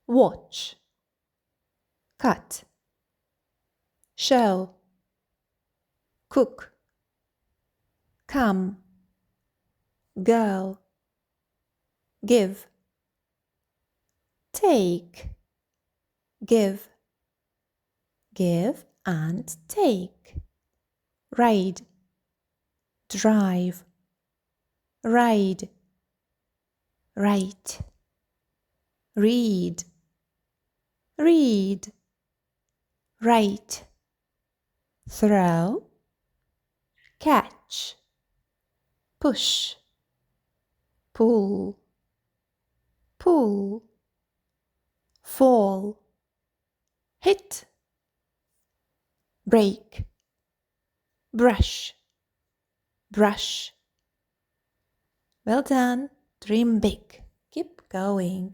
watch, cut, show, cook, come, girl, give, take, give, give and take, ride, drive, ride, write, read, read, write, throw, catch, push, pull, pull, fall, hit, break, brush, brush. Well done. Dream big. Keep going.